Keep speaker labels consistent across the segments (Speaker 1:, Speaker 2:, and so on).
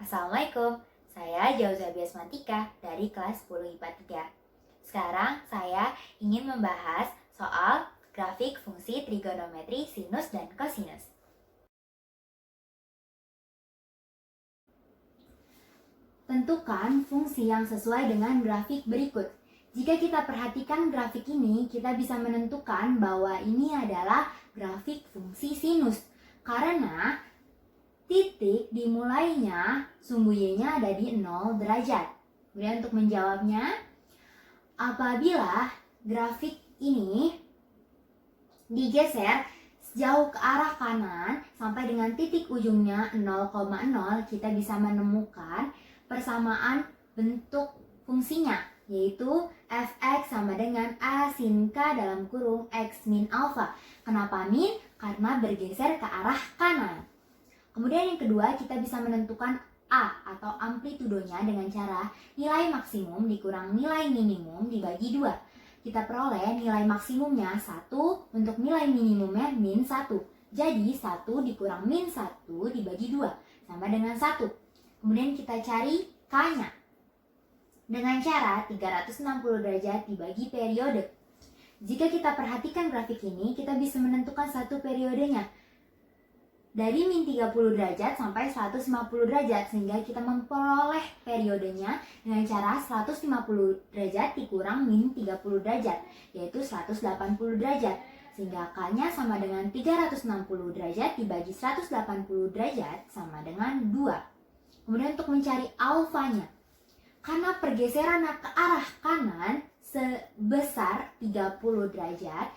Speaker 1: Assalamualaikum, saya Jauza Biasmatika dari kelas 10 IPA 3. Sekarang saya ingin membahas soal grafik fungsi trigonometri sinus dan kosinus. Tentukan fungsi yang sesuai dengan grafik berikut. Jika kita perhatikan grafik ini, kita bisa menentukan bahwa ini adalah grafik fungsi sinus. Karena titik dimulainya sumbu Y-nya ada di 0 derajat. Kemudian untuk menjawabnya, apabila grafik ini digeser jauh ke arah kanan sampai dengan titik ujungnya 0,0, kita bisa menemukan persamaan bentuk fungsinya, yaitu fx sama dengan a sin k dalam kurung x min alfa. Kenapa min? Karena bergeser ke arah kanan. Kemudian yang kedua, kita bisa menentukan A atau amplitudonya dengan cara nilai maksimum dikurang nilai minimum dibagi 2. Kita peroleh nilai maksimumnya 1, untuk nilai minimumnya min 1. Jadi 1 dikurang min 1 dibagi 2 sama dengan 1. Kemudian kita cari K-nya dengan cara 360 derajat dibagi periode. Jika kita perhatikan grafik ini, kita bisa menentukan satu periodenya dari min 30 derajat sampai 150 derajat, sehingga kita memperoleh periodenya dengan cara 150 derajat dikurang min 30 derajat, yaitu 180 derajat. Sehingga K-nya sama dengan 360 derajat dibagi 180 derajat sama dengan 2. Kemudian untuk mencari alfanya, karena pergeseran ke arah kanan sebesar 30 derajat,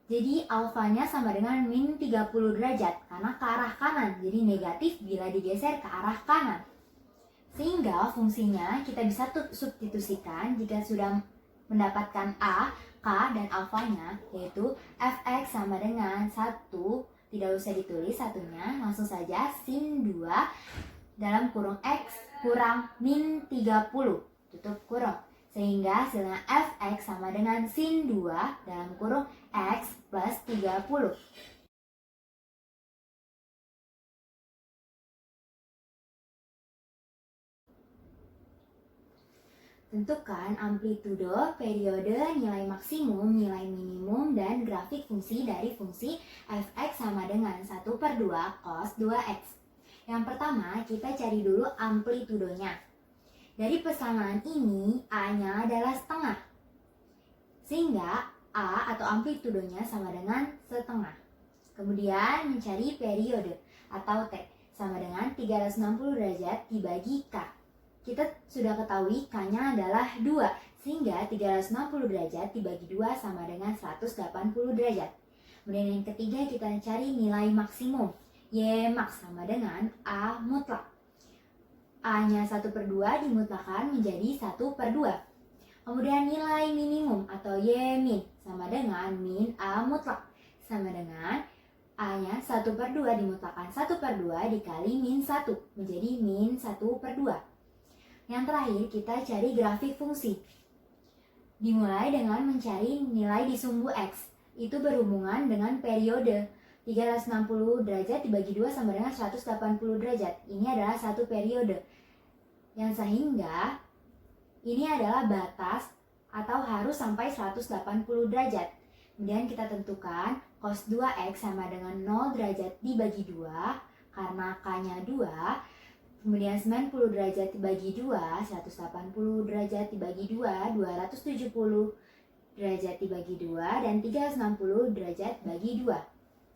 Speaker 1: jadi alfanya sama dengan min 30 derajat karena ke arah kanan, jadi negatif bila digeser ke arah kanan. Sehingga fungsinya kita bisa substitusikan jika sudah mendapatkan A, K, dan alfanya, yaitu fx sama dengan 1, tidak usah ditulis satunya, langsung saja sin 2 dalam kurung x kurang min 30, tutup kurung. Sehingga hasilnya fx sama dengan sin 2 dalam kurung x plus 30. Tentukan amplitudo, periode, nilai maksimum, nilai minimum, dan grafik fungsi dari fungsi fx sama dengan 1/2 cos 2x. Yang pertama, kita cari dulu amplitudonya. Dari persamaan ini, A-nya adalah setengah. Sehingga A atau amplitudonya sama dengan setengah. Kemudian mencari periode atau T sama dengan 360 derajat dibagi K. Kita sudah ketahui K-nya adalah 2, sehingga 360 derajat dibagi 2 sama dengan 180 derajat. Kemudian yang ketiga, kita cari nilai maksimum. Y max sama dengan A mutlak. A-nya 1/2 dimutlakkan menjadi 1/2. Kemudian nilai minimum atau Y min sama dengan min A mutlak, sama dengan A-nya 1/2 dimutlakkan 1/2 dikali min 1 menjadi min 1/2. Yang terakhir, kita cari grafik fungsi. Dimulai dengan mencari nilai di sumbu X. Itu berhubungan dengan periode. 360 derajat dibagi 2 sama dengan 180 derajat. Ini adalah satu periode. Yang sehingga ini adalah batas atau harus sampai 180 derajat. Kemudian kita tentukan cos 2x sama dengan 0 derajat dibagi 2 karena K-nya 2. Kemudian 90 derajat dibagi 2, 180 derajat dibagi 2, 270 derajat dibagi 2, dan 360 derajat bagi 2.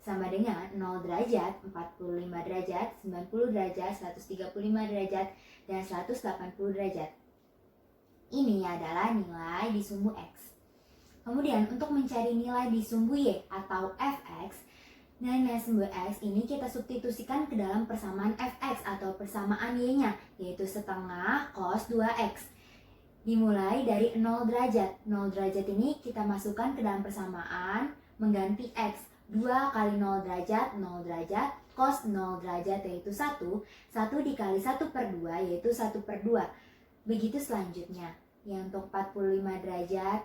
Speaker 1: Sama dengan 0 derajat, 45 derajat, 90 derajat, 135 derajat, dan 180 derajat. Ini adalah nilai di sumbu X. Kemudian untuk mencari nilai di sumbu Y atau fx, nilai sumbu X ini kita substitusikan ke dalam persamaan fx atau persamaan Y-nya, yaitu setengah cos 2x. Dimulai dari 0 derajat. 0 derajat ini kita masukkan ke dalam persamaan mengganti X. 2 kali 0 derajat, 0 derajat, cos 0 derajat yaitu 1, 1 dikali 1/2 yaitu 1/2. Begitu selanjutnya, yang untuk 45 derajat,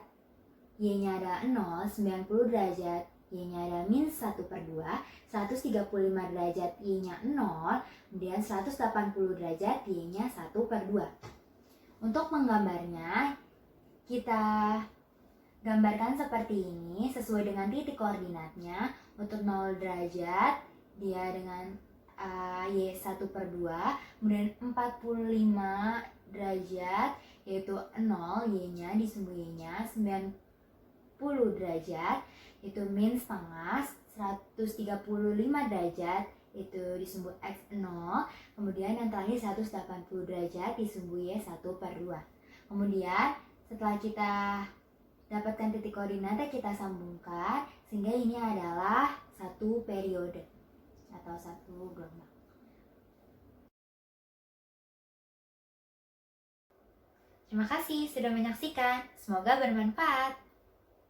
Speaker 1: Y-nya adalah 0, 90 derajat, Y-nya adalah min 1/2, 135 derajat, Y-nya 0, Kemudian 180 derajat Y-nya 1/2. Untuk menggambarnya, kita gambarkan seperti ini sesuai dengan titik koordinatnya. Untuk 0 derajat, dia dengan Y 1/2. Kemudian 45 derajat, yaitu 0, Y-nya disumbu Y-nya. 90 derajat, itu min setengah. 135 derajat, itu disumbu X 0. Kemudian yang terakhir 180 derajat disumbu Y 1/2. Kemudian setelah kita dapatkan titik koordinatnya, kita sambungkan sehingga ini adalah satu periode atau satu gelombang. Terima kasih sudah menyaksikan. Semoga bermanfaat.